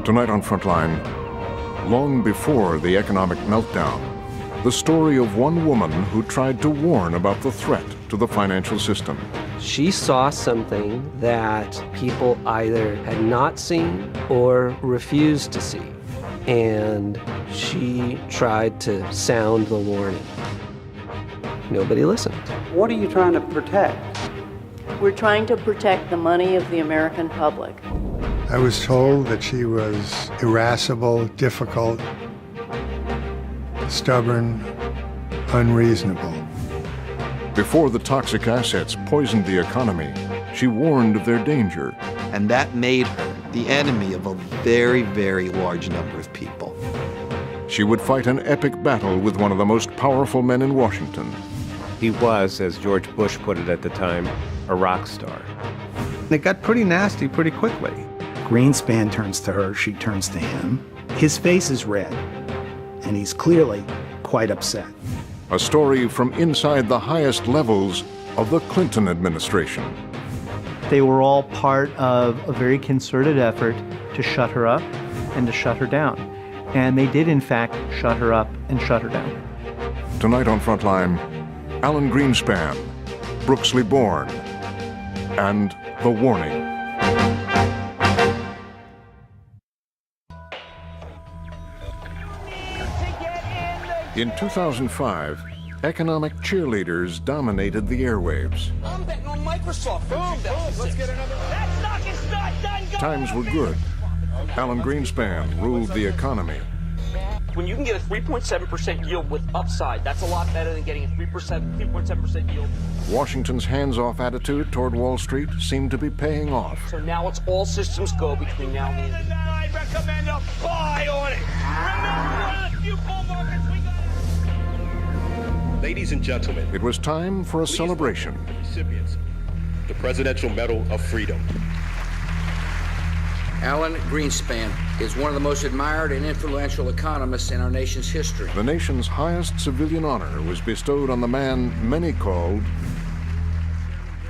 Tonight on Frontline, long before the economic meltdown, the story of one woman who tried to warn about the threat to the financial system. She saw something that people either had not seen or refused to see, and she tried to sound the warning. Nobody listened. What are you trying to protect? We're trying to protect the money of the American public. I was told that she was irascible, difficult, stubborn, unreasonable. Before the toxic assets poisoned the economy, she warned of their danger. And that made her the enemy of a very, very large number of people. She would fight an epic battle with one of the most powerful men in Washington. He was, as George Bush put it at the time, a rock star. It got pretty nasty pretty quickly. Greenspan turns to her, she turns to him. His face is red, and he's clearly quite upset. A story from inside the highest levels of the Clinton administration. They were all part of a very concerted effort to shut her up and to shut her down. And they did, in fact, shut her up and shut her down. Tonight on Frontline, Alan Greenspan, Brooksley Born, and The Warning. In 2005, economic cheerleaders dominated the airwaves. I'm betting on Microsoft. Boom, let's get another. That stock is not done. Times were good. Alan Greenspan ruled the economy. When you can get a 3.7% yield with upside, that's a lot better than getting a 3.7% yield. Washington's hands-off attitude toward Wall Street seemed to be paying off. So now it's all systems go between now and the end of the year. I recommend a buy on it. Remember, one of the few bull markets we got. Ladies and gentlemen, it was time for a celebration. The recipients, the Presidential Medal of Freedom. Alan Greenspan is one of the most admired and influential economists in our nation's history. The nation's highest civilian honor was bestowed on the man many called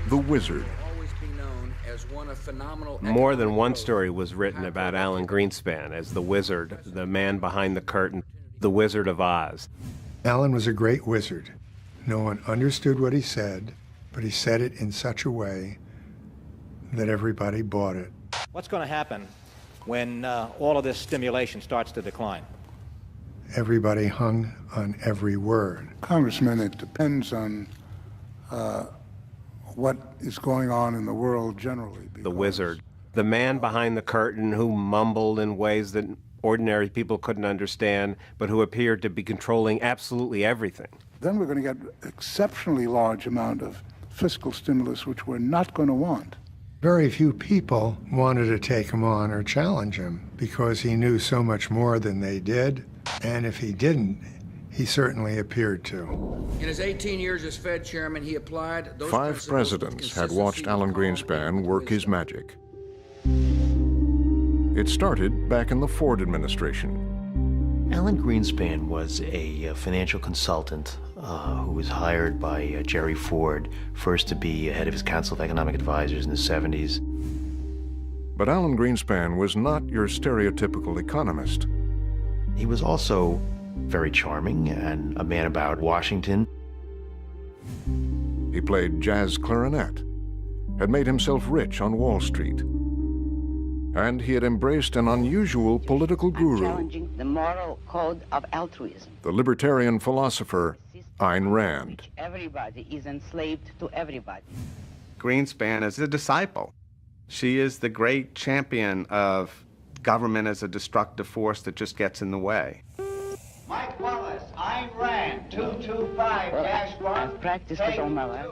the Wizard. More than one story was written about Alan Greenspan as the Wizard, the man behind the curtain, the Wizard of Oz. Alan was a great wizard. No one understood what he said, but he said it in such a way that everybody bought it. What's going to happen when all of this stimulation starts to decline? Everybody hung on every word. Congressman, it depends on what is going on in the world generally. The Wizard, the man behind the curtain who mumbled in ways that ordinary people couldn't understand, but who appeared to be controlling absolutely everything. Then we're going to get exceptionally large amount of fiscal stimulus, which we're not going to want. Very few people wanted to take him on or challenge him because he knew so much more than they did, and if he didn't, he certainly appeared to. In his 18 years as Fed chairman, he applied those 5 presidents had watched Alan Greenspan work his magic. It started back in the Ford administration. Alan Greenspan was a financial consultant who was hired by Jerry Ford, first to be head of his Council of Economic Advisors in the 70s. But Alan Greenspan was not your stereotypical economist. He was also very charming and a man about Washington. He played jazz clarinet, had made himself rich on Wall Street, and he had embraced an unusual political guru, challenging the moral code of altruism. The libertarian philosopher Ayn Rand. Everybody is enslaved to everybody. Greenspan is a disciple. She is the great champion of government as a destructive force that just gets in the way. Mike Wallace, Ayn Rand, 225-1. I've practiced it all my life.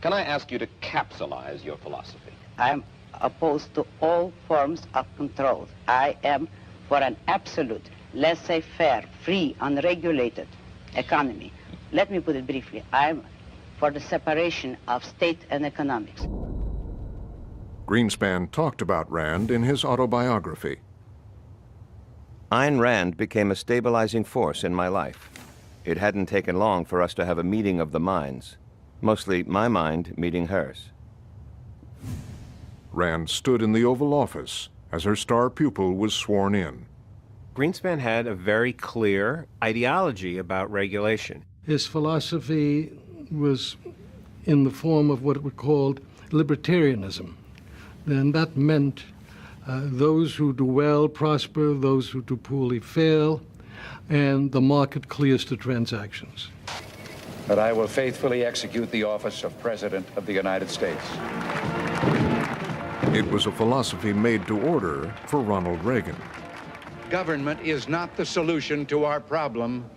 Can I ask you to capsulize your philosophy? I'm opposed to all forms of control. I am for an absolute, laissez-faire, free, unregulated economy. Let me put it briefly. I'm for the separation of state and economics. Greenspan talked about Rand in his autobiography. Ayn Rand became a stabilizing force in my life. It hadn't taken long for us to have a meeting of the minds, mostly my mind meeting hers. Rand stood in the Oval Office as her star pupil was sworn in. Greenspan had a very clear ideology about regulation. His philosophy was in the form of what we called libertarianism. And that meant those who do well prosper, those who do poorly fail, and the market clears the transactions. That I will faithfully execute the office of President of the United States. It was a philosophy made to order for Ronald Reagan. Government is not the solution to our problem.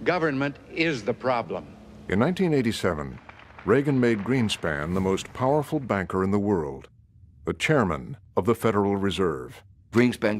Government is the problem. In 1987, Reagan made Greenspan the most powerful banker in the world, the chairman of the Federal Reserve. Greenspan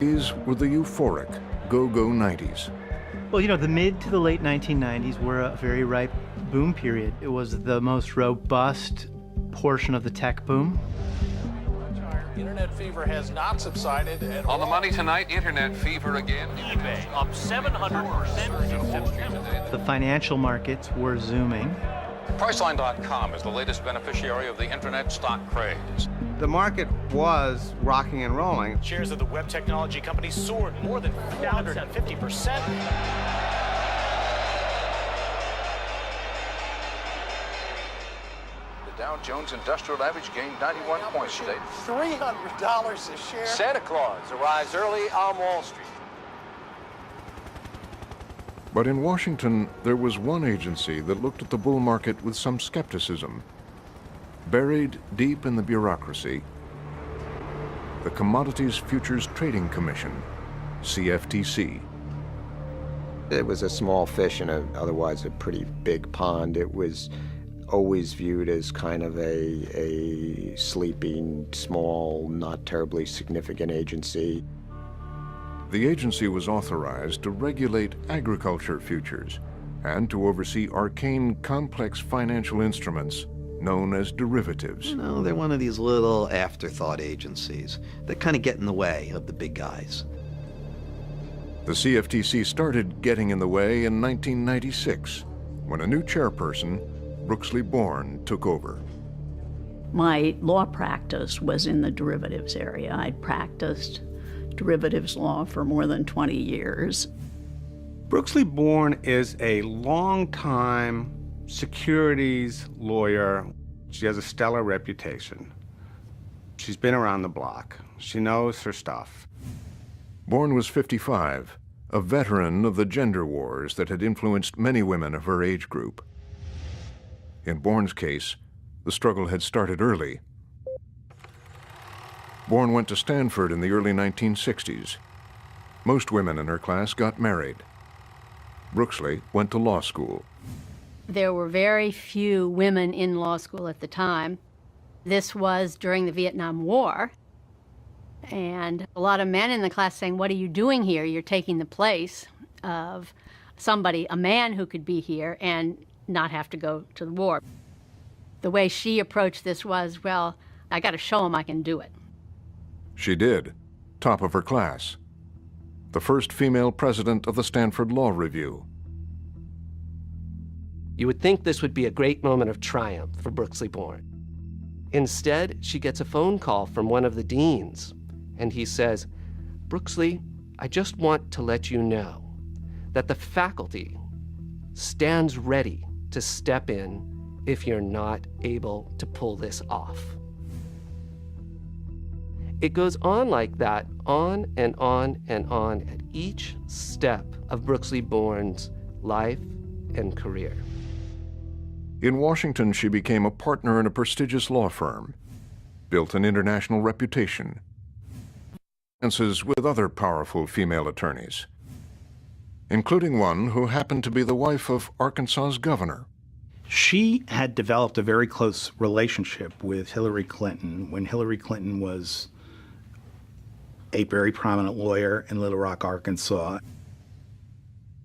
These were the euphoric, go-go 90s. Well, the mid to the late 1990s were a very ripe boom period. It was the most robust portion of the tech boom. Internet fever has not subsided. On the money tonight, internet fever again. eBay up 700%. The financial markets were zooming. Priceline.com is the latest beneficiary of the internet stock craze. The market was rocking and rolling. Shares of the web technology companies soared more than 450%. The Dow Jones Industrial Average gained 91 points today. $300 a share. Santa Claus arrives early on Wall Street. But in Washington, there was one agency that looked at the bull market with some skepticism. Buried deep in the bureaucracy, the Commodities Futures Trading Commission, CFTC. It was a small fish in otherwise a pretty big pond. It was always viewed as kind of a sleeping, small, not terribly significant agency. The agency was authorized to regulate agriculture futures and to oversee arcane, complex financial instruments known as derivatives. No, they're one of these little afterthought agencies that kind of get in the way of the big guys. The CFTC started getting in the way in 1996 when a new chairperson, Brooksley Born, took over. My law practice was in the derivatives area. I'd practiced derivatives law for more than 20 years. Brooksley Born is a long-time securities lawyer. She has a stellar reputation. She's been around the block. She knows her stuff. Born was 55, a veteran of the gender wars that had influenced many women of her age group. In Born's case, the struggle had started early. Born went to Stanford in the early 1960s. Most women in her class got married. Brooksley went to law school. There were very few women in law school at the time. This was during the Vietnam War. And a lot of men in the class saying, "What are you doing here? You're taking the place of somebody, a man who could be here and not have to go to the war." The way she approached this was, well, I got to show him I can do it. She did, top of her class. The first female president of the Stanford Law Review. You would think this would be a great moment of triumph for Brooksley Born. Instead, she gets a phone call from one of the deans, and he says, "Brooksley, I just want to let you know that the faculty stands ready to step in if you're not able to pull this off." It goes on like that, on and on and on at each step of Brooksley Born's life and career. In Washington, she became a partner in a prestigious law firm, built an international reputation, alliances with other powerful female attorneys, including one who happened to be the wife of Arkansas's governor. She had developed a very close relationship with Hillary Clinton when Hillary Clinton was a very prominent lawyer in Little Rock, Arkansas.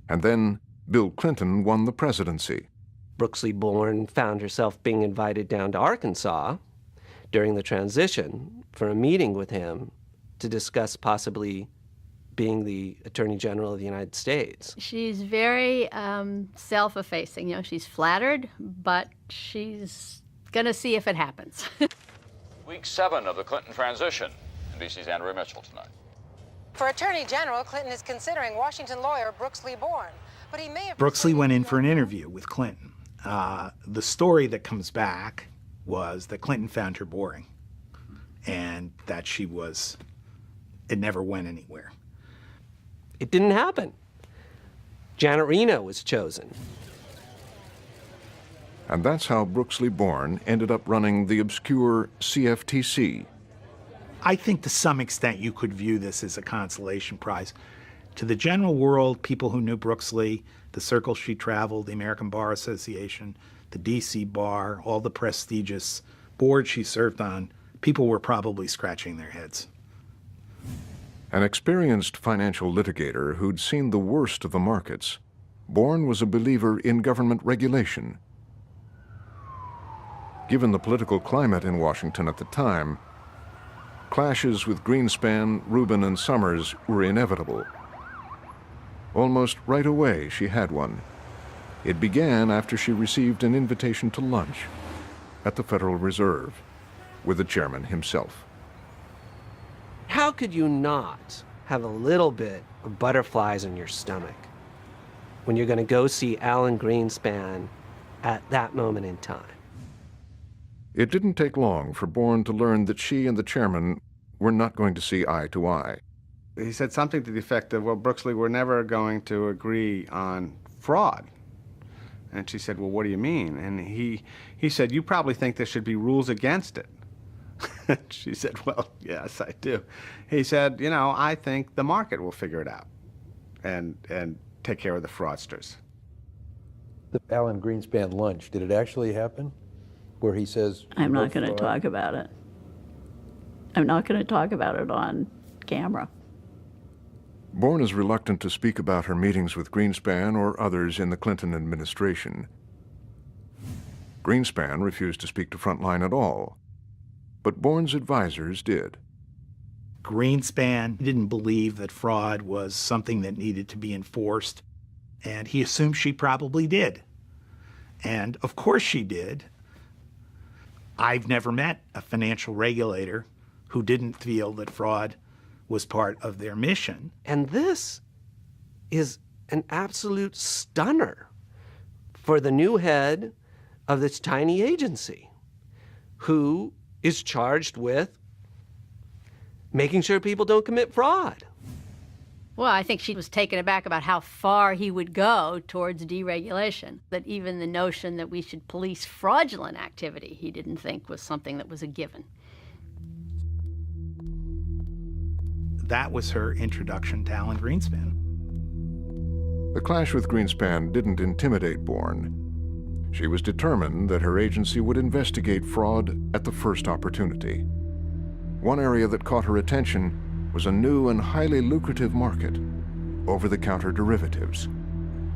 And then Bill Clinton won the presidency. Brooksley Born found herself being invited down to Arkansas during the transition for a meeting with him to discuss possibly being the Attorney General of the United States. She's very self-effacing. She's flattered, but she's going to see if it happens. Week 7 of the Clinton transition. NBC's Andrea Mitchell tonight. For Attorney General, Clinton is considering Washington lawyer Brooksley Born, but he may have... Brooksley went in for an interview with Clinton. The story that comes back was that Clinton found her boring and that it never went anywhere. It didn't happen. Janet Reno was chosen. And that's how Brooksley Born ended up running the obscure CFTC. I think to some extent you could view this as a consolation prize. To the general world, people who knew Brooksley, the circles she traveled, the American Bar Association, the D.C. Bar, all the prestigious boards she served on, people were probably scratching their heads. An experienced financial litigator who'd seen the worst of the markets, Bourne was a believer in government regulation. Given the political climate in Washington at the time, clashes with Greenspan, Rubin, and Summers were inevitable. Almost right away, she had one. It began after she received an invitation to lunch at the Federal Reserve with the chairman himself. How could you not have a little bit of butterflies in your stomach when you're going to go see Alan Greenspan at that moment in time? It didn't take long for Bourne to learn that she and the chairman were not going to see eye to eye. He said something to the effect of, well, Brooksley, we're never going to agree on fraud. And she said, well, what do you mean? And he said, you probably think there should be rules against it. She said, well, yes, I do. He said, you know, I think the market will figure it out and take care of the fraudsters. The Alan Greenspan lunch, did it actually happen? Where he says... I'm not going to talk about it. I'm not going to talk about it on camera. Bourne is reluctant to speak about her meetings with Greenspan or others in the Clinton administration. Greenspan refused to speak to Frontline at all, but Bourne's advisors did. Greenspan didn't believe that fraud was something that needed to be enforced, and he assumed she probably did. And of course she did. I've never met a financial regulator who didn't feel that fraud was part of their mission. And this is an absolute stunner for the new head of this tiny agency, who is charged with making sure people don't commit fraud. Well, I think she was taken aback about how far he would go towards deregulation, that even the notion that we should police fraudulent activity, he didn't think was something that was a given. That was her introduction to Alan Greenspan. The clash with Greenspan didn't intimidate Bourne. She was determined that her agency would investigate fraud at the first opportunity. One area that caught her attention was a new and highly lucrative market, over-the-counter derivatives.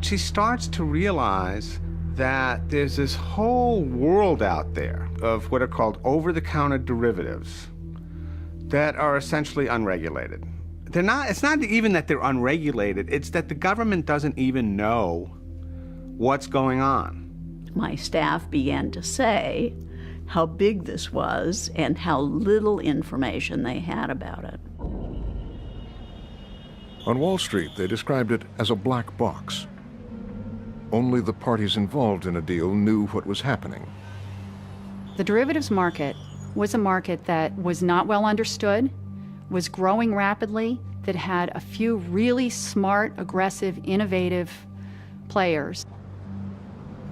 She starts to realize that there's this whole world out there of what are called over-the-counter derivatives that are essentially unregulated. It's not even that they're unregulated, it's that the government doesn't even know what's going on. My staff began to say how big this was and how little information they had about it. On Wall Street, they described it as a black box. Only the parties involved in a deal knew what was happening. The derivatives market was a market that was not well understood, was growing rapidly, that had a few really smart, aggressive, innovative players.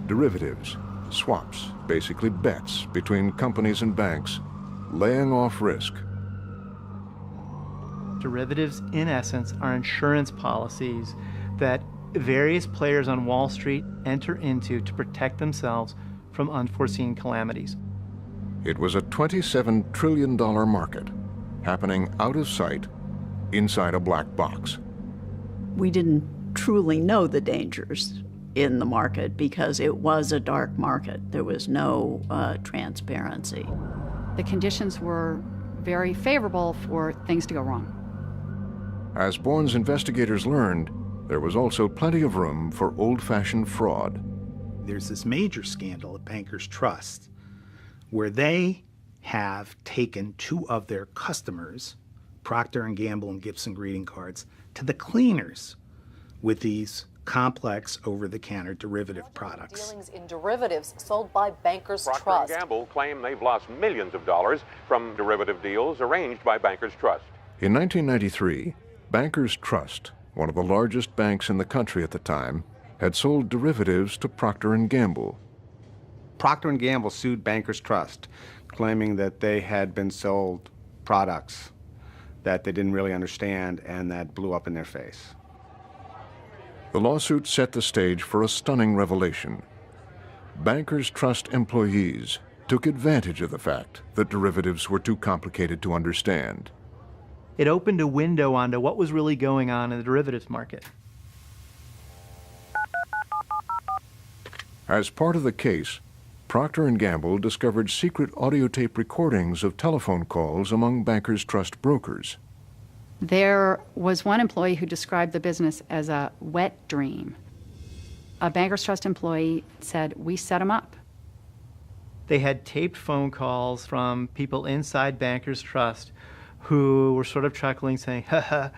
Derivatives, swaps, basically bets between companies and banks, laying off risk. Derivatives, in essence, are insurance policies that various players on Wall Street enter into to protect themselves from unforeseen calamities. It was a $27 trillion market, happening out of sight, inside a black box. We didn't truly know the dangers in the market because it was a dark market. There was no transparency. The conditions were very favorable for things to go wrong. As Bourne's investigators learned, there was also plenty of room for old-fashioned fraud. There's this major scandal at Bankers Trust where they have taken two of their customers, Procter & Gamble and Gibson greeting cards, to the cleaners with these complex over-the-counter derivative products. Dealings in derivatives sold by Bankers Trust. Procter & Gamble claim they've lost millions of dollars from derivative deals arranged by Bankers Trust. In 1993, Bankers Trust, one of the largest banks in the country at the time, had sold derivatives to Procter & Gamble. Procter & Gamble sued Bankers Trust, claiming that they had been sold products that they didn't really understand and that blew up in their face. The lawsuit set the stage for a stunning revelation. Bankers Trust employees took advantage of the fact that derivatives were too complicated to understand. It opened a window onto what was really going on in the derivatives market. As part of the case, Procter & Gamble discovered secret audio tape recordings of telephone calls among Bankers Trust brokers. There was one employee who described the business as a wet dream. A Bankers Trust employee said, "We set them up." They had taped phone calls from people inside Bankers Trust who were sort of chuckling, saying, "Ha,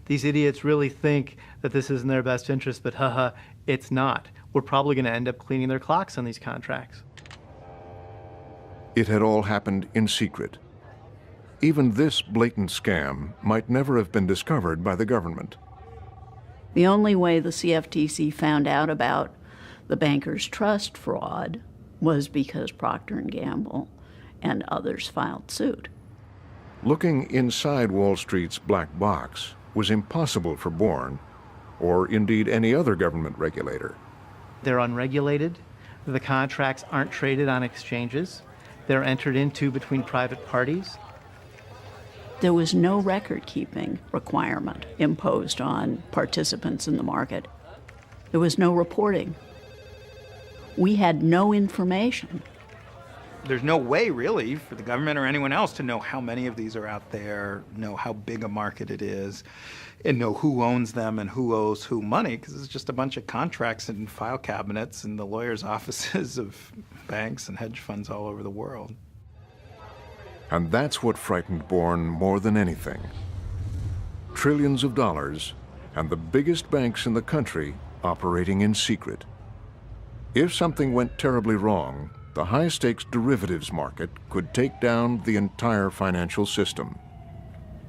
these idiots really think that this is in their best interest, but it's not. We're probably going to end up cleaning their clocks on these contracts." It had all happened in secret. Even this blatant scam might never have been discovered by the government. The only way the CFTC found out about the Bankers Trust fraud was because Procter & Gamble and others filed suit. Looking inside Wall Street's black box was impossible for Bourne, or indeed any other government regulator. They're unregulated. The contracts aren't traded on exchanges. They're entered into between private parties. There was no record-keeping requirement imposed on participants in the market. There was no reporting. We had no information. There's no way, really, for the government or anyone else to know how many of these are out there, know how big a market it is, and know who owns them and who owes who money, because it's just a bunch of contracts in file cabinets in the lawyers' offices of banks and hedge funds all over the world. And that's what frightened Bourne more than anything. Trillions of dollars, and the biggest banks in the country operating in secret. If something went terribly wrong, the high-stakes derivatives market could take down the entire financial system.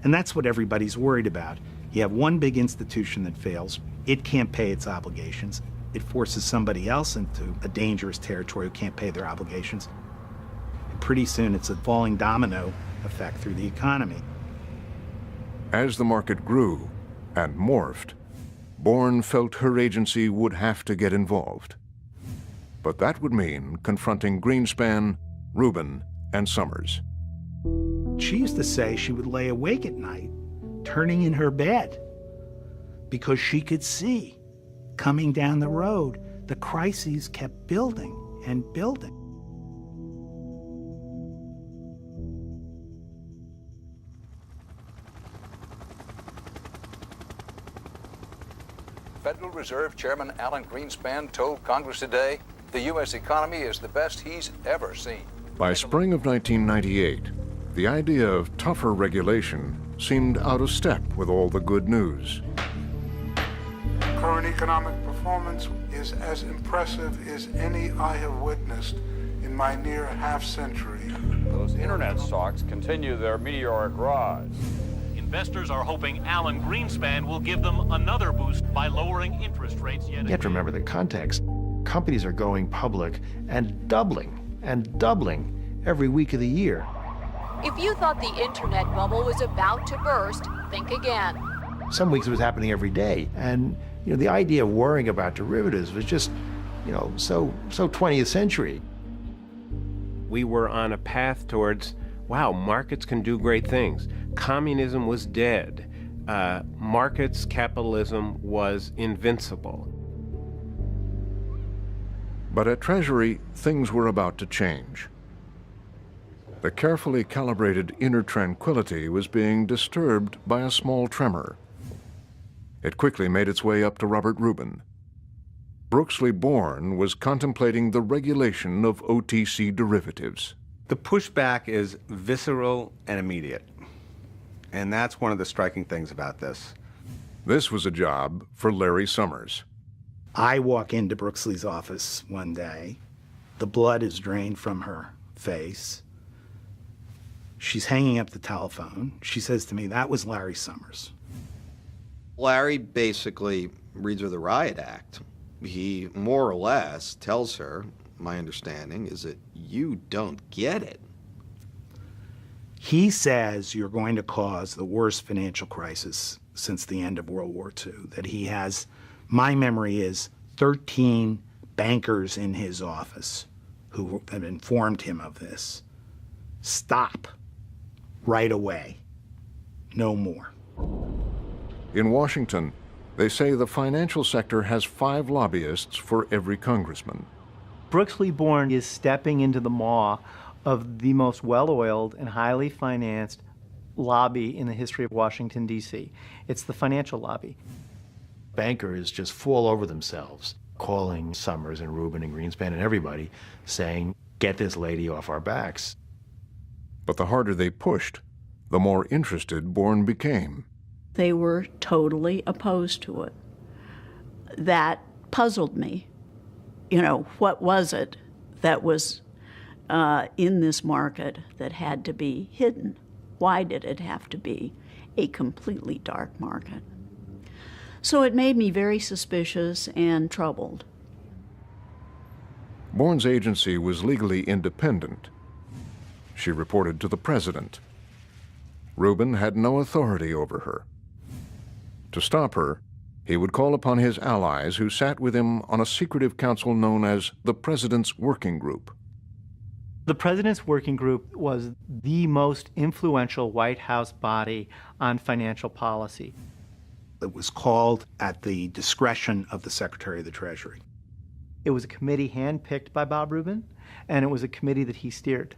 And that's what everybody's worried about. You have one big institution that fails. It can't pay its obligations. It forces somebody else into a dangerous territory who can't pay their obligations. And pretty soon it's a falling domino effect through the economy. As the market grew and morphed, Bourne felt her agency would have to get involved. But that would mean confronting Greenspan, Rubin, and Summers. She used to say she would lay awake at night, turning in her bed, because she could see, coming down the road, the crises kept building and building. Federal Reserve Chairman Alan Greenspan told Congress today the U.S. economy is the best he's ever seen. By spring of 1998, the idea of tougher regulation seemed out of step with all the good news. Current economic performance is as impressive as any I have witnessed in my near half-century. Those internet stocks continue their meteoric rise. Investors are hoping Alan Greenspan will give them another boost by lowering interest rates yet again. You have to remember the context. Companies are going public and doubling every week of the year. If you thought the internet bubble was about to burst, think again. Some weeks it was happening every day. And the idea of worrying about derivatives was just, so 20th century. We were on a path towards, wow, markets can do great things. Communism was dead. Markets, capitalism was invincible. But at Treasury, things were about to change. The carefully calibrated inner tranquility was being disturbed by a small tremor. It quickly made its way up to Robert Rubin. Brooksley Bourne was contemplating the regulation of OTC derivatives. The pushback is visceral and immediate. And that's one of the striking things about this. This was a job for Larry Summers. I walk into Brooksley's office one day. The blood is drained from her face. She's hanging up the telephone. She says to me, "That was Larry Summers." Larry basically reads her the riot act. He more or less tells her, my understanding is that you don't get it. He says you're going to cause the worst financial crisis since the end of World War II, that he has, my memory is, 13 bankers in his office who have informed him of this. Stop right away. no more. In Washington, they say the financial sector has 5 lobbyists for every congressman. Brooksley Born is stepping into the maw of the most well-oiled and highly financed lobby in the history of Washington, D.C. It's the financial lobby. Bankers just fall over themselves, calling Summers and Rubin and Greenspan and everybody, saying, get this lady off our backs. But the harder they pushed, the more interested Born became. They were totally opposed to it. That puzzled me. You know, what was it that was in this market that had to be hidden? Why did it have to be a completely dark market? So it made me very suspicious and troubled. Born's agency was legally independent. She reported to the president. Rubin had no authority over her. To stop her, he would call upon his allies who sat with him on a secretive council known as the President's Working Group. The President's Working Group was the most influential White House body on financial policy. It was called at the discretion of the Secretary of the Treasury. It was a committee handpicked by Bob Rubin, and it was a committee that he steered.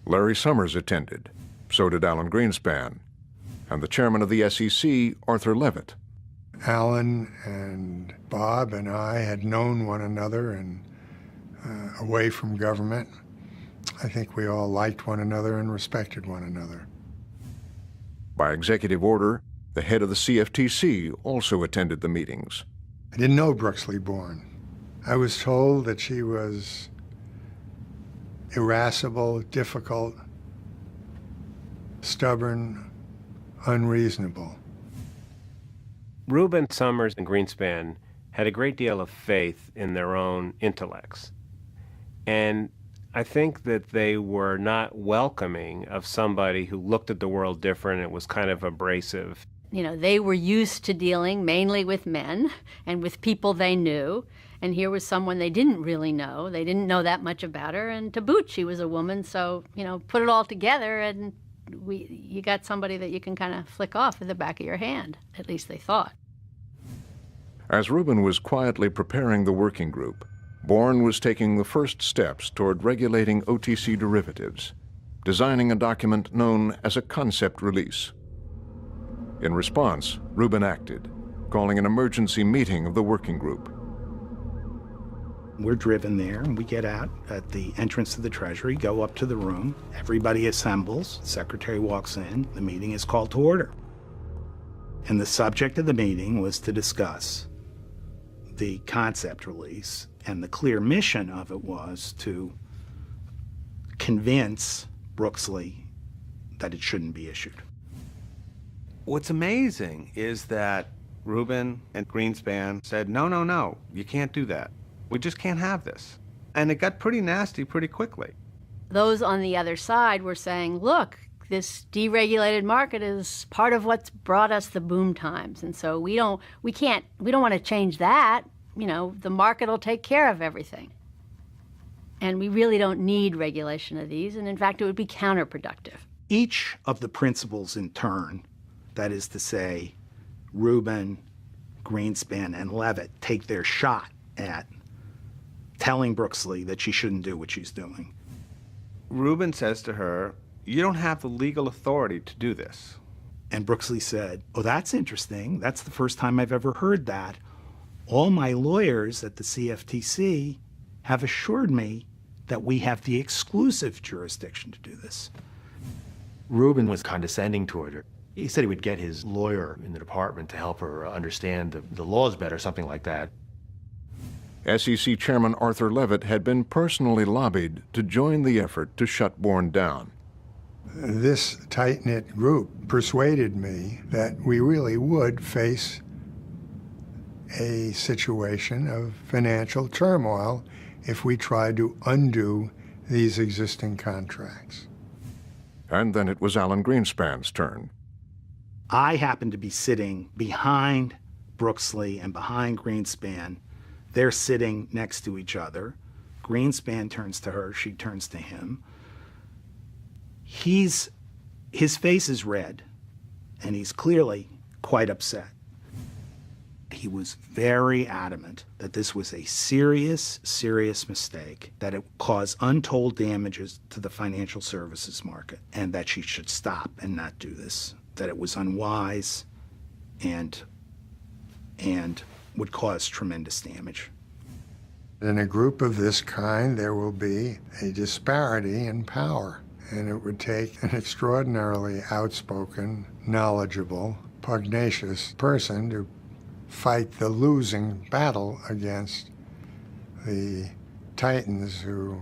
Larry Summers attended. So did Alan Greenspan. And the chairman of the SEC, Arthur Levitt. Alan and Bob and I had known one another and away from government. I think we all liked one another and respected one another. By executive order, the head of the CFTC also attended the meetings. I didn't know Brooksley Born. I was told that she was irascible, difficult, stubborn, unreasonable. Rubin, Summers, and Greenspan had a great deal of faith in their own intellects. And I think that they were not welcoming of somebody who looked at the world different and was kind of abrasive. You know, they were used to dealing mainly with men and with people they knew. And here was someone they didn't really know. They didn't know that much about her. And to boot, she was a woman. So, you know, put it all together and you got somebody that you can kind of flick off with the back of your hand. At least they thought. As Rubin was quietly preparing the working group, Born was taking the first steps toward regulating OTC derivatives, designing a document known as a concept release. In response, Rubin acted, calling an emergency meeting of the working group. We're driven there, and we get out at the entrance to the Treasury, go up to the room. Everybody assembles. The secretary walks in. The meeting is called to order. And the subject of the meeting was to discuss the concept release, and the clear mission of it was to convince Brooksley that it shouldn't be issued. What's amazing is that Rubin and Greenspan said, no, you can't do that. We just can't have this. And it got pretty nasty pretty quickly. Those on the other side were saying, look, this deregulated market is part of what's brought us the boom times. And so we don't want to change that. You know, the market will take care of everything. And we really don't need regulation of these. And in fact, it would be counterproductive. Each of the principals in turn, that is to say, Rubin, Greenspan, and Levitt, take their shot at telling Brooksley that she shouldn't do what she's doing. Rubin says to her, you don't have the legal authority to do this. And Brooksley said, oh, that's interesting. That's the first time I've ever heard that. All my lawyers at the CFTC have assured me that we have the exclusive jurisdiction to do this. Rubin was condescending toward her. He said he would get his lawyer in the department to help her understand the laws better, something like that. SEC Chairman Arthur Levitt had been personally lobbied to join the effort to shut Born down. This tight-knit group persuaded me that we really would face a situation of financial turmoil if we tried to undo these existing contracts. And then it was Alan Greenspan's turn. I happened to be sitting behind Brooksley and behind Greenspan. They're sitting next to each other. Greenspan turns to her, she turns to him. His face is red. and he's clearly quite upset. He was very adamant that this was a serious, serious mistake, that it caused untold damages to the financial services market, and that she should stop and not do this, that it was unwise and would cause tremendous damage. In a group of this kind, there will be a disparity in power, and it would take an extraordinarily outspoken, knowledgeable, pugnacious person to fight the losing battle against the titans who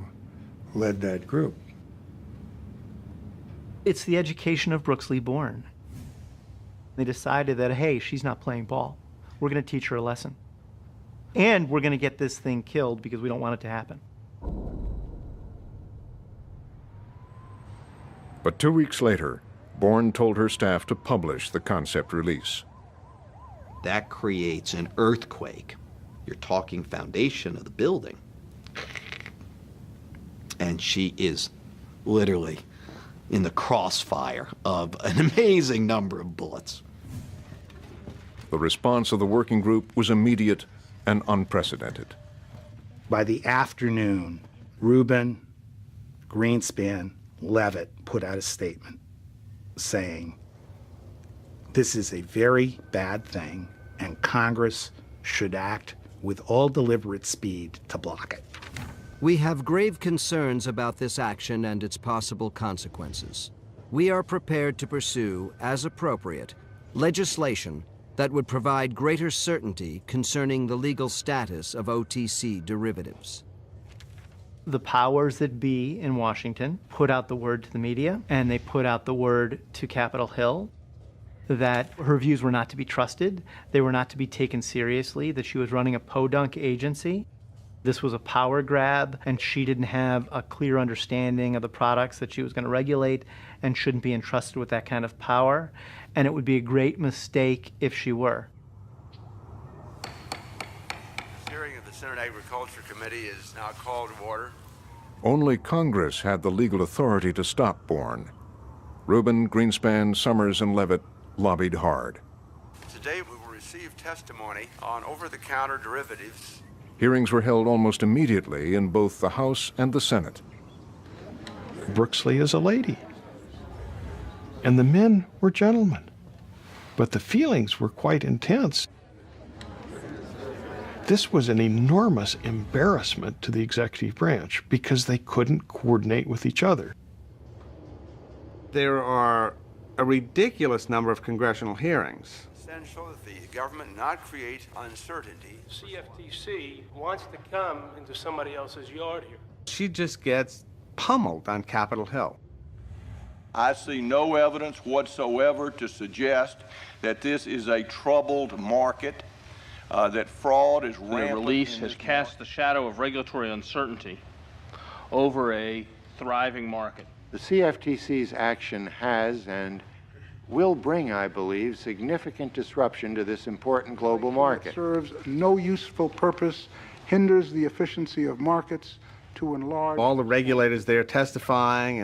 led that group. It's the education of Brooks Lee Bourne. They decided that, hey, she's not playing ball. We're going to teach her a lesson. And we're going to get this thing killed because we don't want it to happen. But 2 weeks later, Bourne told her staff to publish the concept release. That creates an earthquake. You're talking foundation of the building. And she is literally in the crossfire of an amazing number of bullets. The response of the working group was immediate and unprecedented. By the afternoon, Rubin, Greenspan, Levitt put out a statement saying, this is a very bad thing, and Congress should act with all deliberate speed to block it. We have grave concerns about this action and its possible consequences. We are prepared to pursue, as appropriate, legislation that would provide greater certainty concerning the legal status of OTC derivatives. The powers that be in Washington put out the word to the media, and they put out the word to Capitol Hill that her views were not to be trusted, they were not to be taken seriously, that she was running a podunk agency. This was a power grab, and she didn't have a clear understanding of the products that she was going to regulate and shouldn't be entrusted with that kind of power. And it would be a great mistake if she were. Hearing of the Senate Agriculture Committee is now called to order. Only Congress had the legal authority to stop Bourne. Rubin, Greenspan, Summers, and Levitt lobbied hard. Today we will receive testimony on over-the-counter derivatives. Hearings were held almost immediately in both the House and the Senate. Brooks Lee is a lady, and the men were gentlemen, but the feelings were quite intense. This was an enormous embarrassment to the executive branch because they couldn't coordinate with each other. There are a ridiculous number of congressional hearings. Essential that the government not create uncertainty. CFTC wants to come into somebody else's yard here. She just gets pummeled on Capitol Hill. I see no evidence whatsoever to suggest that this is a troubled market, that fraud is rampant. The release has cast the shadow of regulatory uncertainty over a thriving market. The CFTC's action has and will bring, I believe, significant disruption to this important global market. It serves no useful purpose, hinders the efficiency of markets to enlarge. All the regulators there testifying,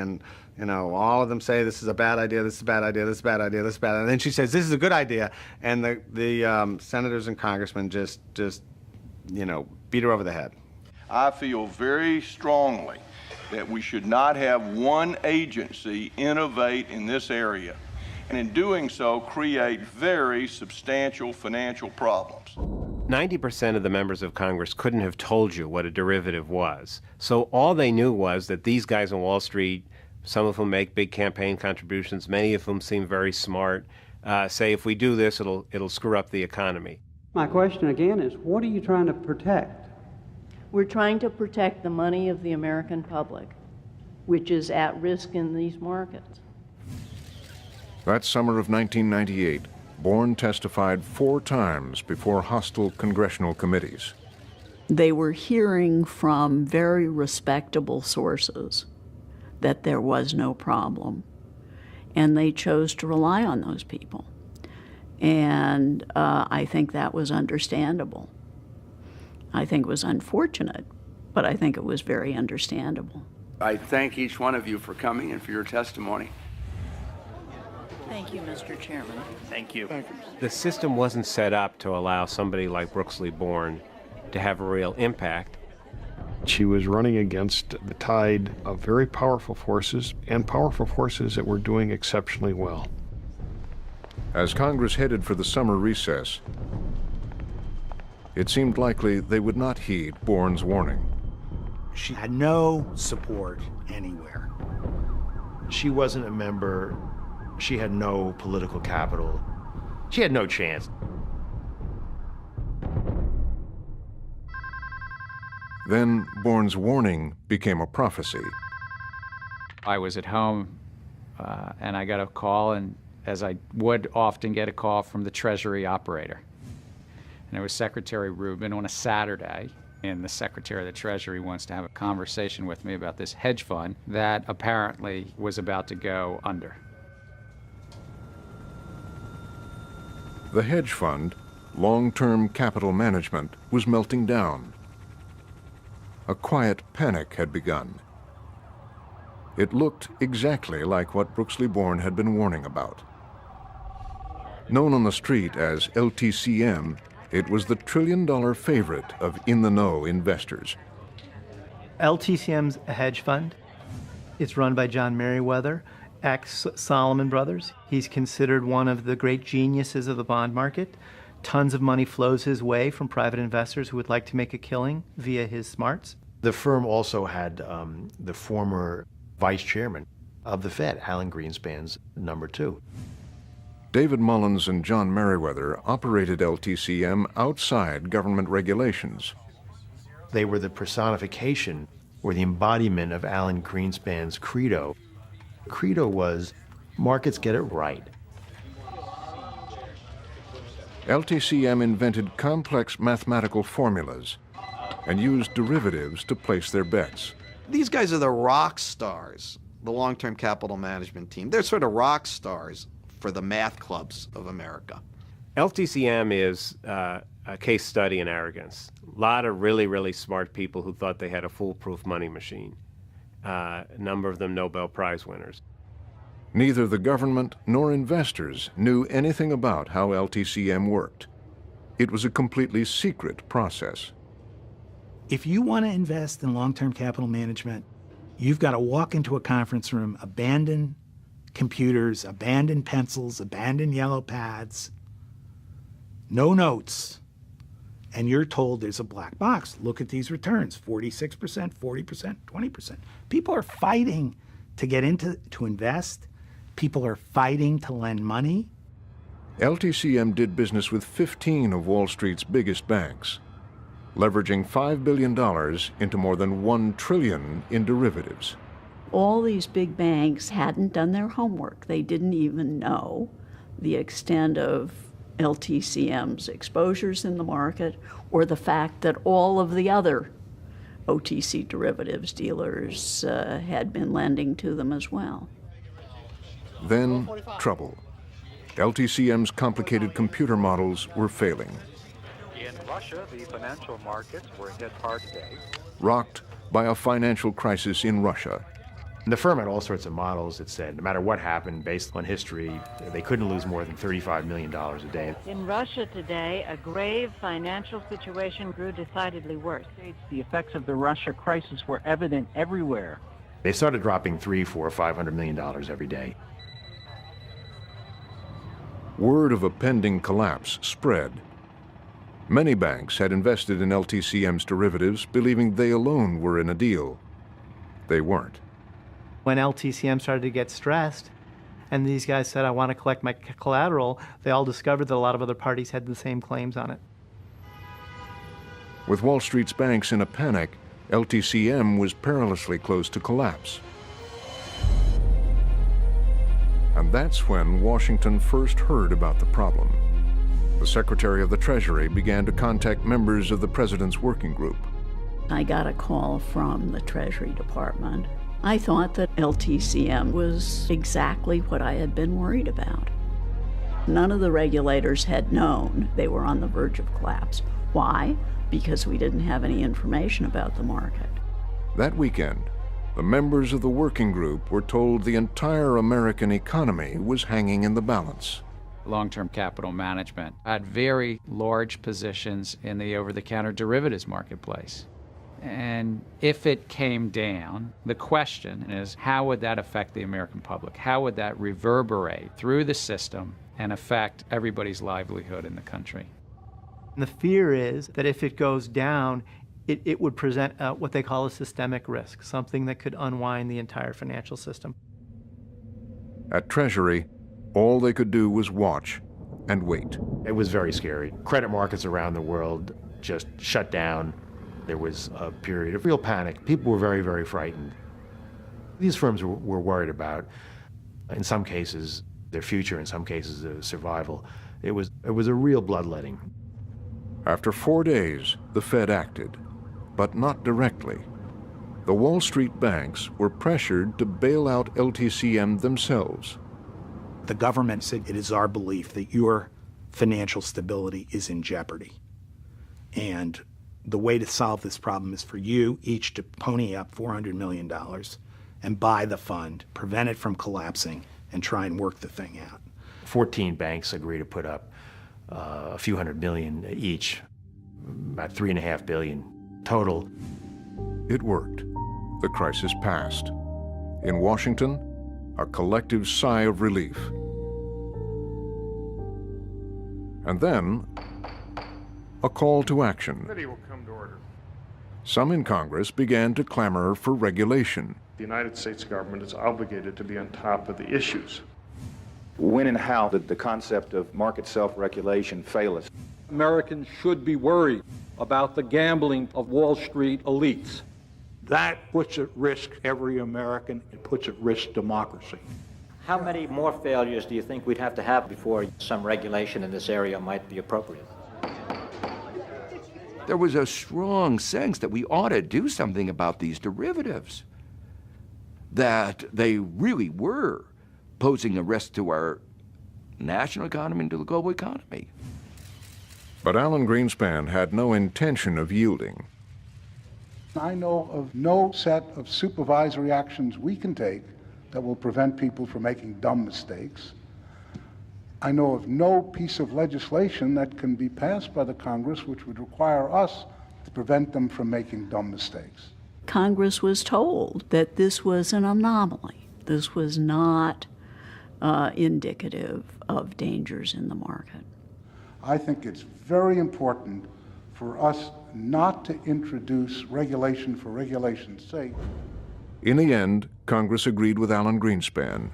and all of them say this is a bad idea, this is a bad idea, this is a bad idea, this is a bad idea. And then she says this is a good idea, and the senators and congressmen just beat her over the head. I feel very strongly that we should not have one agency innovate in this area, and in doing so create very substantial financial problems. 90% of the members of Congress couldn't have told you what a derivative was. So all they knew was that these guys on Wall Street, some of whom make big campaign contributions, many of whom seem very smart, say if we do this, it'll screw up the economy. My question again is, what are you trying to protect? We're trying to protect the money of the American public, which is at risk in these markets. That summer of 1998, Bourne testified 4 times before hostile congressional committees. They were hearing from very respectable sources that there was no problem, and they chose to rely on those people. And I think that was understandable. I think it was unfortunate, but I think it was very understandable. I thank each one of you for coming and for your testimony. Thank you, Mr. Chairman. Thank you. The system wasn't set up to allow somebody like Brooksley Born to have a real impact. She was running against the tide of very powerful forces, and powerful forces that were doing exceptionally well. As Congress headed for the summer recess, it seemed likely they would not heed Bourne's warning. She had no support anywhere. She wasn't a member. She had no political capital. She had no chance. Then Bourne's warning became a prophecy. I was at home and I got a call, and as I would often get a call from the Treasury operator. And it was Secretary Rubin on a Saturday, and the Secretary of the Treasury wants to have a conversation with me about this hedge fund that apparently was about to go under. The hedge fund, long-term capital management, was melting down. A quiet panic had begun. It looked exactly like what Brooksley Born had been warning about. Known on the street as LTCM, it was the trillion-dollar favorite of in-the-know investors. LTCM's a hedge fund. It's run by John Merriweather, ex-Salomon Brothers. He's considered one of the great geniuses of the bond market. Tons of money flows his way from private investors who would like to make a killing via his smarts. The firm also had the former vice chairman of the Fed, Alan Greenspan's number 2. David Mullins and John Merriweather operated LTCM outside government regulations. They were the personification or the embodiment of Alan Greenspan's credo. Credo was, markets get it right. LTCM invented complex mathematical formulas and used derivatives to place their bets. These guys are the rock stars, the long-term capital management team. They're sort of rock stars for the math clubs of America. LTCM is a case study in arrogance. A lot of really, really smart people who thought they had a foolproof money machine. A number of them Nobel Prize winners. Neither the government nor investors knew anything about how LTCM worked. It was a completely secret process. If you want to invest in long-term capital management, you've got to walk into a conference room, abandon computers, abandon pencils, abandon yellow pads, no notes, and you're told there's a black box. Look at these returns, 46%, 40%, 20%. People are fighting to get into, to invest. People are fighting to lend money. LTCM did business with 15 of Wall Street's biggest banks, leveraging $5 billion into more than $1 trillion in derivatives. All these big banks hadn't done their homework. They didn't even know the extent of LTCM's exposures in the market or the fact that all of the other OTC derivatives dealers had been lending to them as well. Then trouble. LTCM's complicated computer models were failing. In Russia, the financial markets were hit hard today. Rocked by a financial crisis in Russia. The firm had all sorts of models that said no matter what happened, based on history, they couldn't lose more than $35 million a day. In Russia today, a grave financial situation grew decidedly worse. The effects of the Russia crisis were evident everywhere. They started dropping $300, $400, $500 million every day. Word of a pending collapse spread. Many banks had invested in LTCM's derivatives, believing they alone were in a deal. They weren't. When LTCM started to get stressed, and these guys said, I want to collect my collateral, they all discovered that a lot of other parties had the same claims on it. With Wall Street's banks in a panic, LTCM was perilously close to collapse. And that's when Washington first heard about the problem. The Secretary of the Treasury began to contact members of the President's working group. I got a call from the Treasury Department. I thought that LTCM was exactly what I had been worried about. None of the regulators had known they were on the verge of collapse. Why? Because we didn't have any information about the market. That weekend, The members of the working group were told the entire American economy was hanging in the balance. Long-term capital management had very large positions in the over-the-counter derivatives marketplace. And if it came down, the question is, how would that affect the American public? How would that reverberate through the system and affect everybody's livelihood in the country? And the fear is that if it goes down, it would present what they call a systemic risk, something that could unwind the entire financial system. At Treasury, all they could do was watch and wait. It was very scary. Credit markets around the world just shut down. There was a period of real panic. People were very, very frightened. These firms were worried about, in some cases, their future, in some cases, their survival. It was a real bloodletting. After 4 days, the Fed acted, but not directly. The Wall Street banks were pressured to bail out LTCM themselves. The government said, it is our belief that your financial stability is in jeopardy. And the way to solve this problem is for you each to pony up $400 million and buy the fund, prevent it from collapsing, and try and work the thing out. 14 banks agreed to put up a few $100 million each, about $3.5 billion total. It worked. The crisis passed. In Washington, a collective sigh of relief. And then, a call to action. Committee will come to order. Some in Congress began to clamor for regulation. The United States government is obligated to be on top of the issues. When and how did the concept of market self-regulation fail us? Americans should be worried about the gambling of Wall Street elites. That puts at risk every American. It puts at risk democracy. How many more failures do you think we'd have to have before some regulation in this area might be appropriate? There was a strong sense that we ought to do something about these derivatives, that they really were posing a risk to our national economy and to the global economy. But Alan Greenspan had no intention of yielding. I know of no set of supervisory actions we can take that will prevent people from making dumb mistakes. I know of no piece of legislation that can be passed by the Congress which would require us to prevent them from making dumb mistakes. Congress was told that this was an anomaly. This was not indicative of dangers in the market. I think it's very important for us not to introduce regulation for regulation's sake. In the end, Congress agreed with Alan Greenspan.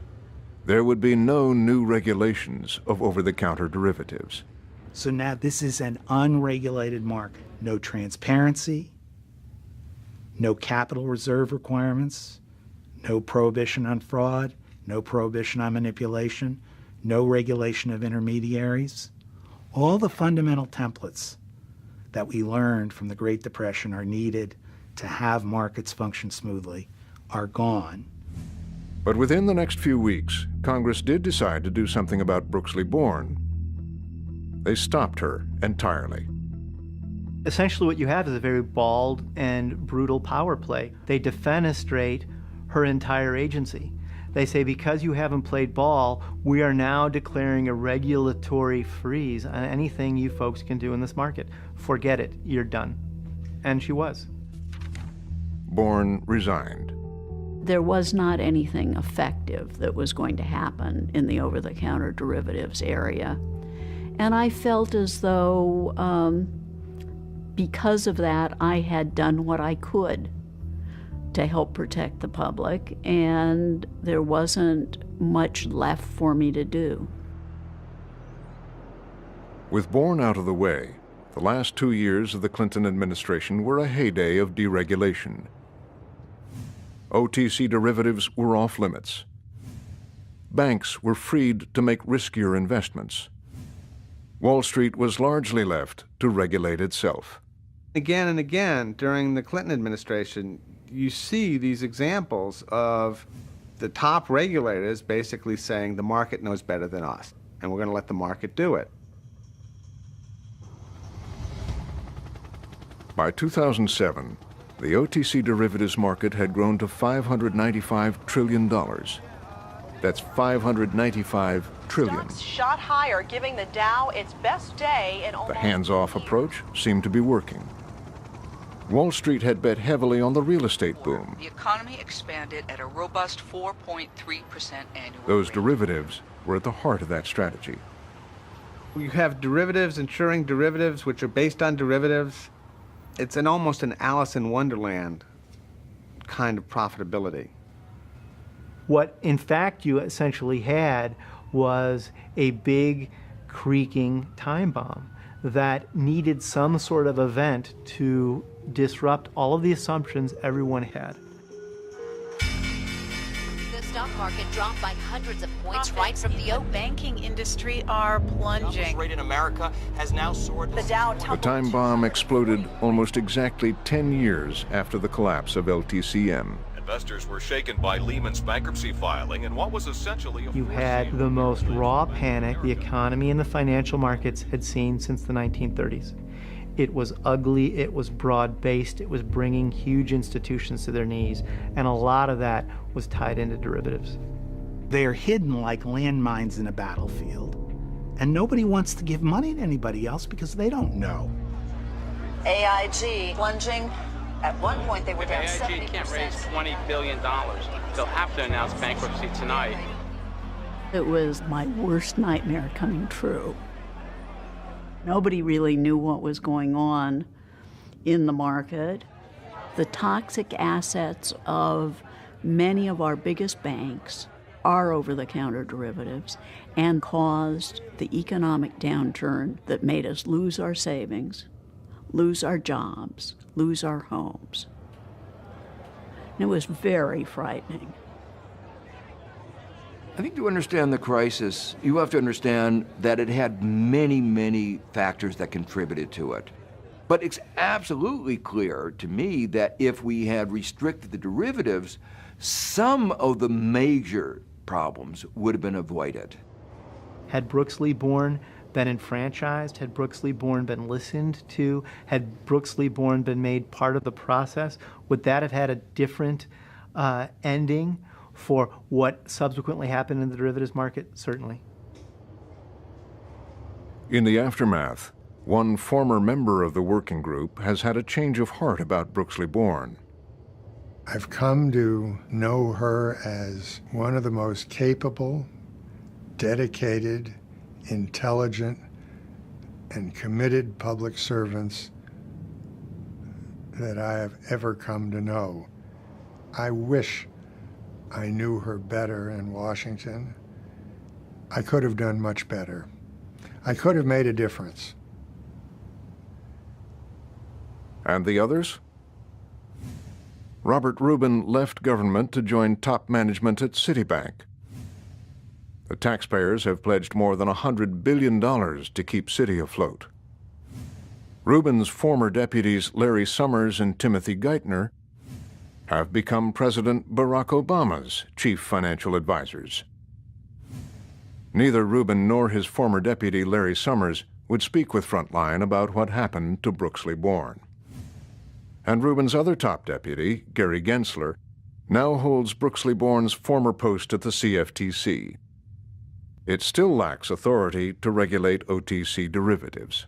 There would be no new regulations of over-the-counter derivatives. So now this is an unregulated market. No transparency, no capital reserve requirements, no prohibition on fraud, no prohibition on manipulation, no regulation of intermediaries. All the fundamental templates that we learned from the Great Depression are needed to have markets function smoothly are gone. But within the next few weeks, Congress did decide to do something about Brooksley Born. They stopped her entirely. Essentially what you have is a very bald and brutal power play. They defenestrate her entire agency. They say, because you haven't played ball, we are now declaring a regulatory freeze on anything you folks can do in this market. Forget it, you're done. And she was. Born resigned. There was not anything effective that was going to happen in the over-the-counter derivatives area. And I felt as though, because of that, I had done what I could to help protect the public, and there wasn't much left for me to do. With Born out of the way, the last 2 years of the Clinton administration were a heyday of deregulation. OTC derivatives were off limits. Banks were freed to make riskier investments. Wall Street was largely left to regulate itself. Again and again during the Clinton administration, you see these examples of the top regulators basically saying the market knows better than us, and we're going to let the market do it. By 2007, the OTC derivatives market had grown to $595 trillion. That's $595 trillion. Shot higher, giving the Dow its best day in almost The hands-off approach seemed to be working. Wall Street had bet heavily on the real estate boom. The economy expanded at a robust 4.3% annually. Those derivatives were at the heart of that strategy. You have derivatives, insuring derivatives, which are based on derivatives. It's almost an Alice in Wonderland kind of profitability. What, in fact, you essentially had was a big creaking time bomb that needed some sort of event to disrupt all of the assumptions everyone had. The stock market dropped by hundreds of points right from the open. The banking industry are plunging. The rate in America has now soared. The Dow The time bomb exploded almost exactly 10 years after the collapse of LTCM. Investors were shaken by Lehman's bankruptcy filing and what was essentially a You had the most raw panic the economy and the financial markets had seen since the 1930s. It was ugly, it was broad-based, it was bringing huge institutions to their knees, and a lot of that was tied into derivatives. They are hidden like landmines in a battlefield, and nobody wants to give money to anybody else because they don't know. AIG plunging. At one point, they were down 70%. AIG can't raise $20 billion. They'll have to announce bankruptcy tonight. It was my worst nightmare coming true. Nobody really knew what was going on in the market. The toxic assets of many of our biggest banks are over-the-counter derivatives and caused the economic downturn that made us lose our savings, lose our jobs, lose our homes. And it was very frightening. I think to understand the crisis, you have to understand that it had many, many factors that contributed to it. But it's absolutely clear to me that if we had restricted the derivatives, some of the major problems would have been avoided. Had Brooks Lee Bourne been enfranchised, had Brooks Lee Bourne been listened to, had Brooks Lee Bourne been made part of the process, would that have had a different ending for what subsequently happened in the derivatives market? Certainly. In the aftermath, one former member of the working group has had a change of heart about Brooks Lee Bourne. I've come to know her as one of the most capable, dedicated, intelligent, and committed public servants that I have ever come to know. I wish I knew her better in Washington. I could have done much better. I could have made a difference. And the others? Robert Rubin left government to join top management at Citibank. The taxpayers have pledged more than $100 billion to keep Citi afloat. Rubin's former deputies Larry Summers and Timothy Geithner have become President Barack Obama's chief financial advisors. Neither Rubin nor his former deputy Larry Summers would speak with Frontline about what happened to Brooks Lee Bourne. And Rubin's other top deputy, Gary Gensler, now holds Brooks Lee Bourne's former post at the CFTC. It still lacks authority to regulate OTC derivatives.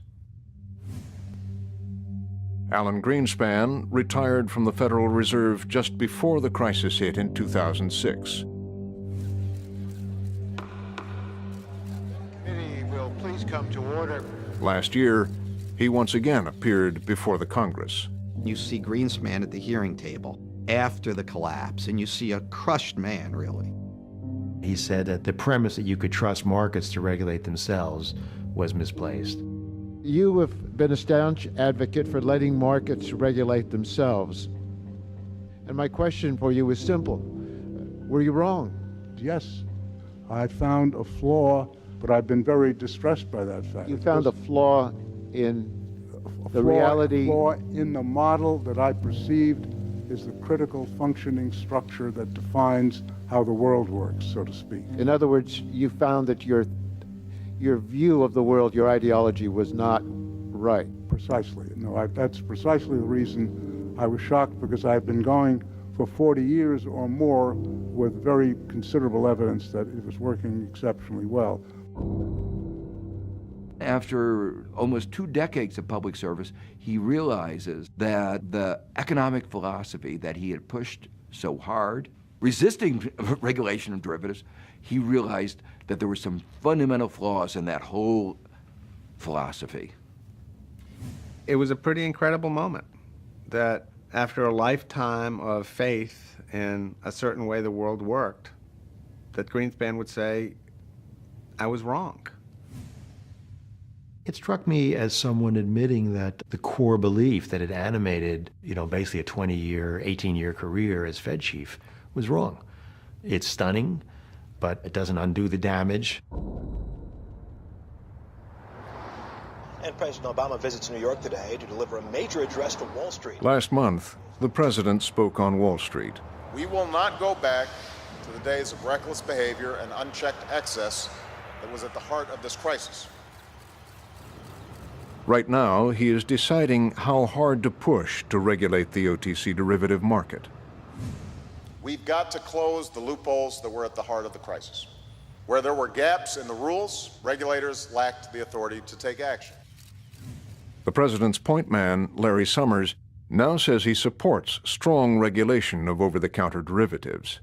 Alan Greenspan retired from the Federal Reserve just before the crisis hit in 2006. Committee will please come to order. Last year, he once again appeared before the Congress. You see Greenspan at the hearing table after the collapse, and you see a crushed man, really. He said that the premise that you could trust markets to regulate themselves was misplaced. You have been a staunch advocate for letting markets regulate themselves. And my question for you is simple. Were you wrong? Yes, I found a flaw, but I've been very distressed by that fact. You found a flaw in the reality. A flaw in the model that I perceived is the critical functioning structure that defines how the world works, so to speak. In other words, you found that your view of the world, your ideology was not right. Precisely. No, that's precisely the reason I was shocked because I've been going for 40 years or more with very considerable evidence that it was working exceptionally well. After almost 2 decades of public service, he realizes that the economic philosophy that he had pushed so hard, resisting regulation of derivatives, he realized that there were some fundamental flaws in that whole philosophy. It was a pretty incredible moment that after a lifetime of faith in a certain way the world worked, that Greenspan would say, I was wrong. It struck me as someone admitting that the core belief that had animated, basically a 20-year, 18-year career as Fed chief was wrong. It's stunning, but it doesn't undo the damage. And President Obama visits New York today to deliver a major address to Wall Street. Last month, the president spoke on Wall Street. We will not go back to the days of reckless behavior and unchecked excess that was at the heart of this crisis. Right now, he is deciding how hard to push to regulate the OTC derivative market. We've got to close the loopholes that were at the heart of the crisis. Where there were gaps in the rules, regulators lacked the authority to take action. The president's point man, Larry Summers, now says he supports strong regulation of over-the-counter derivatives.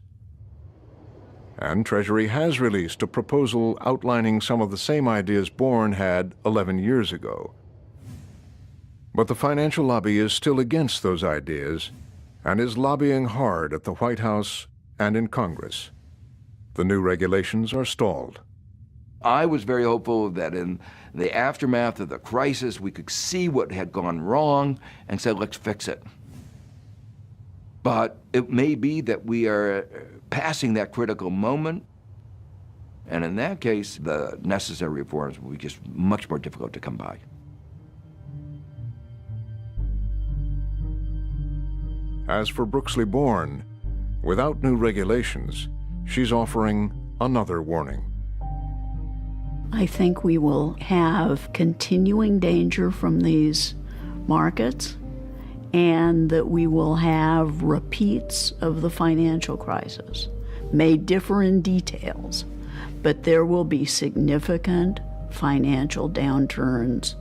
And Treasury has released a proposal outlining some of the same ideas Bourne had 11 years ago. But the financial lobby is still against those ideas and is lobbying hard at the White House and in Congress. The new regulations are stalled. I was very hopeful that in the aftermath of the crisis, we could see what had gone wrong and say, let's fix it. But it may be that we are passing that critical moment, and in that case, the necessary reforms will be just much more difficult to come by. As for Brooksley Bourne, without new regulations, she's offering another warning. I think we will have continuing danger from these markets, and that we will have repeats of the financial crisis. May differ in details, but there will be significant financial downturns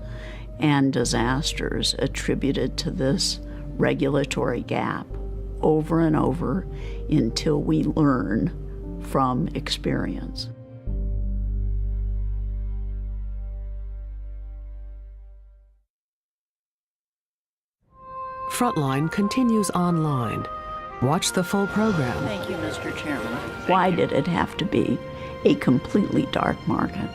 and disasters attributed to this regulatory gap over and over until we learn from experience. Frontline continues online. Watch the full program. Thank you, Mr. Chairman. Why did it have to be a completely dark market?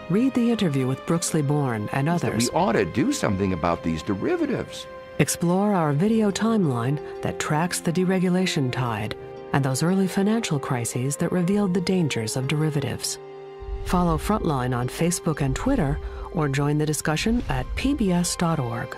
Read the interview with Brooksley Bourne and others. We ought to do something about these derivatives. Explore our video timeline that tracks the deregulation tide and those early financial crises that revealed the dangers of derivatives. Follow Frontline on Facebook and Twitter, or join the discussion at pbs.org.